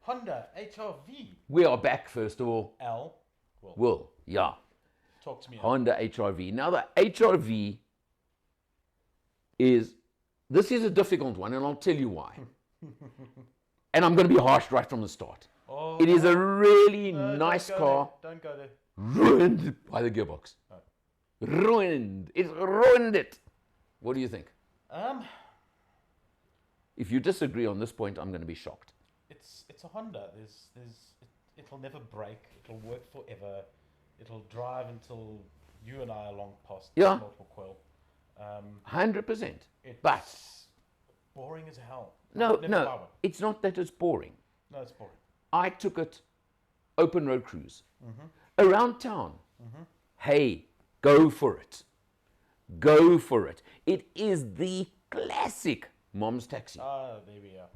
Honda HR-V. We are back, first of all. L. Well, Will, yeah. talk to me. Honda HR-V. Now, the HR-V this is a difficult one, and I'll tell you why. And I'm going to be harsh right from the start. Oh, It is a really no, nice don't go car, there. Don't go there. ruined by the gearbox. Oh. Ruined. It's ruined it. What do you think? If you disagree on this point, I'm going to be shocked. It's a Honda. It'll never break. It'll work forever. It'll drive until you and I are long past Yeah. multiple coil. 100%. It's But boring as hell. no, Never buy no, one. it's not that it's boring. No, it's boring. I took it open road cruise around town. Hey, go for it. Go for it. It is the classic mom's taxi. Ah, there we are.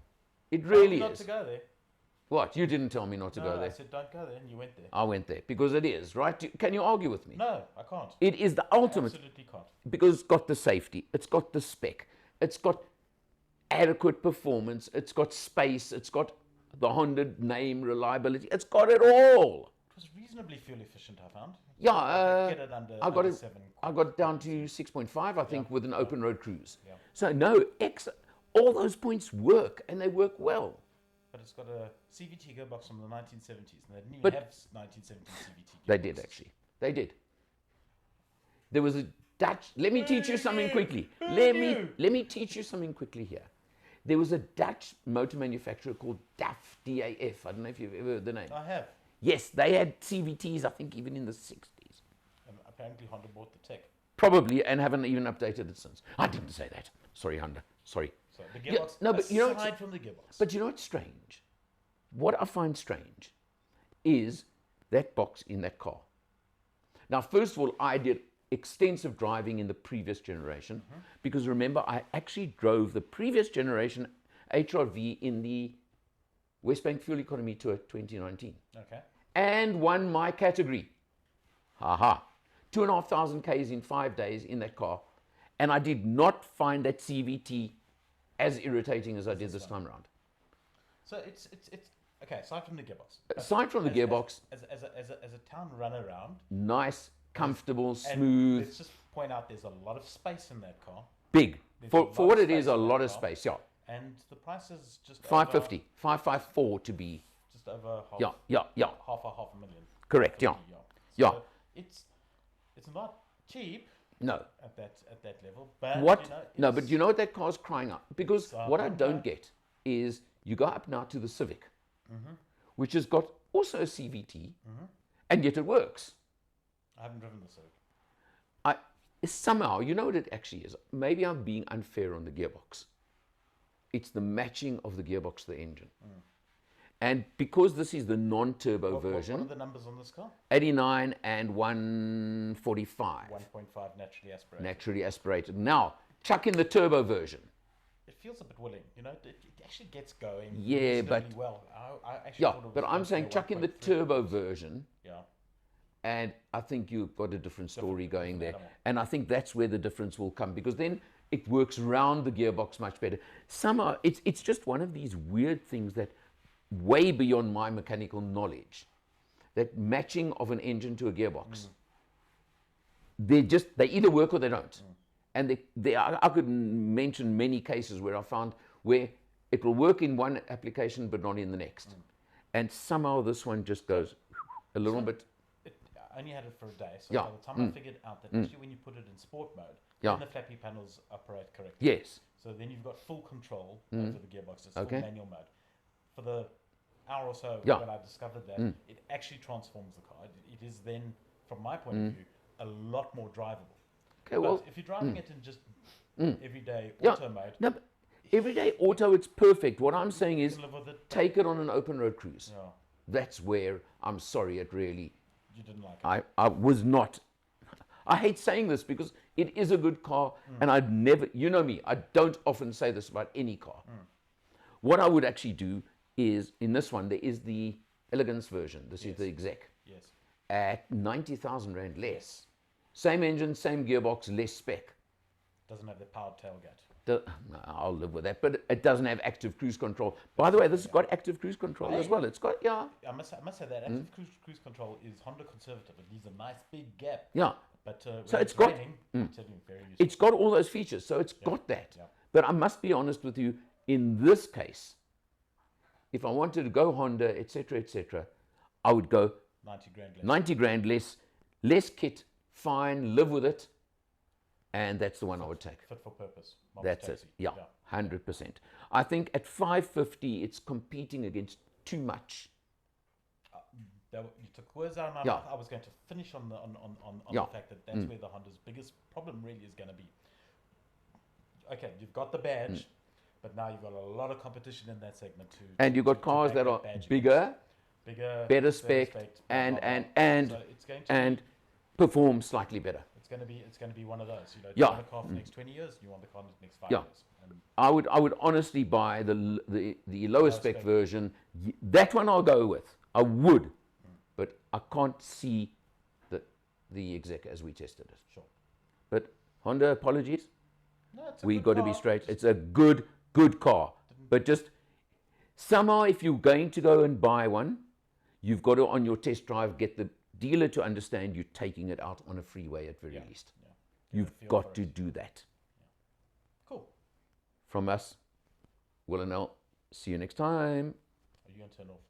It really not is. to go there. What? You didn't tell me not to No, go I there. said don't go there, and you went there. I went there because it is, right? Can you argue with me? No, I can't. It is the ultimate Absolutely can't. because it's got the safety, it's got the spec, it's got adequate performance, it's got space, it's got the Honda name, reliability, it's got it all. It was reasonably fuel efficient, I found. Yeah, Get it under, I got under it. 7. I got it down to 6.5, I think, with an open road cruise. Yeah. So no, all those points work, and they work well. But it's got a CVT gearbox from the 1970s, and they didn't even But- have 1970s CVT gearboxes. They did actually. They did. There was a Dutch. Let me teach you something quickly. Let me teach you something quickly here. There was a Dutch motor manufacturer called DAF, DAF. I don't know if you've ever heard the name. I have. Yes, they had CVTs, I think, even in the 60s. And apparently Honda bought the tech. Probably, and haven't even updated it since. I didn't say that. Sorry, Honda. Sorry. So the gearbox, no, but you know aside what's- from the gearbox. But you know what's strange? What I find strange is that box in that car. Now, first of all, I did extensive driving in the previous generation because remember, I actually drove the previous generation HR-V in the Westbank Fuel Economy Tour 2019 Okay. and won my category. Haha. 2,500 Ks in 5 days in that car. And I did not find that CVT as irritating as I did this time around. So it's okay. Aside from the gearbox. Aside from the gearbox, as a town runaround. nice, comfortable, And smooth, let's just point out there's a lot of space in that car, big. There's a For lot what of it is, space a in lot that of car. space, yeah. and the price is just 550, 554 to be, just over half. yeah, half a million. correct, yeah. 50, Yeah. So it's not cheap No. at that level, but What? You know, No, but you know what that car's crying out? Because It's, what I don't get is you go up now to the Civic, which has got also a CVT, and yet it works. I haven't driven the Civic. Somehow, you know what it actually is? Maybe I'm being unfair on the gearbox. It's the matching of the gearbox to the engine. And because this is the non-turbo What version, are the numbers on this car? 89 and 145, 1.5 naturally aspirated. naturally aspirated. Now, chuck in the turbo version. It feels a bit willing, you know. It actually gets going. Yeah, reasonably but- well. I actually thought it Yeah, was but I'm going saying to chuck in the 1.3. turbo version, Yeah. and I think you've got a different story going there. animal. And I think that's where the difference will come, because then it works round the gearbox much better. Somehow, it's just one of these weird things that way beyond my mechanical knowledge, that matching of an engine to a gearbox. They either work or they don't. And I could mention many cases where I found where it will work in one application but not in the next. And somehow this one just goes a little bit. I only had it for a day, so Yeah. by the time I figured out that actually when you put it in sport mode, Yeah. then the flappy panels operate correctly. Yes. So then you've got full control over the gearbox. It's Okay. full manual mode. For the hour or so Yeah. when I discovered that, it actually transforms the car. It is then, from my point of view, a lot more drivable. Okay, But well, if you're driving it in just everyday yeah. auto mode, No, but everyday auto, it's perfect. What I'm saying you is can live with it. take it on an open road cruise. Yeah, That's where I'm sorry, it really. you didn't like it. I was not. I hate saying this because it is a good car, and I'd never, you know me, I don't often say this about any car. What I would actually do is, in this one, there is the Elegance version. This is the exec. Yes. At 90,000 Rand less. Same engine, same gearbox, less spec. Doesn't have the powered tailgate. I'll live with that. But it doesn't have active cruise control. By the way, this has got active cruise control as well. It's got, yeah. I must say that active cruise control is Honda conservative. It leaves a nice big gap. Yeah. But So when it's got- raining, it's very useful. It's got all those features, so it's got that. Yeah. But I must be honest with you, in this case, if I wanted to go Honda, etc., I would go 90 grand less. 90 grand less kit, fine, live with it, and that's the one I would take. Fit for purpose. Not That's taxi. it. Yeah, 100%. I think at 550, it's competing against too much. You took words out of my Yeah. mouth. I was going to finish on the Yeah. fact that that's where the Honda's biggest problem really is going to be. Okay, you've got the badge, but now you've got a lot of competition in that segment too. And you've got cars that are bigger, better spec, and so it's going to and perform slightly better. it's going to be one of those. You know, Yeah. you want a car for the next 20 years, you want the car for the next 5 Yeah. years. And I would honestly buy the lower spec spec. version. That one I'll go with. I would, but I can't see the exec as we tested it. sure. But Honda, apologies. No, it's a We good got to be car. straight. It's a good car. But just somehow, if you're going to go and buy one, you've got to, on your test drive, get the dealer to understand you're taking it out on a freeway at very least. Yeah. Get a You've feel got for to it. do that. From From us, Will and Al, see you next time. Are you going to turn off?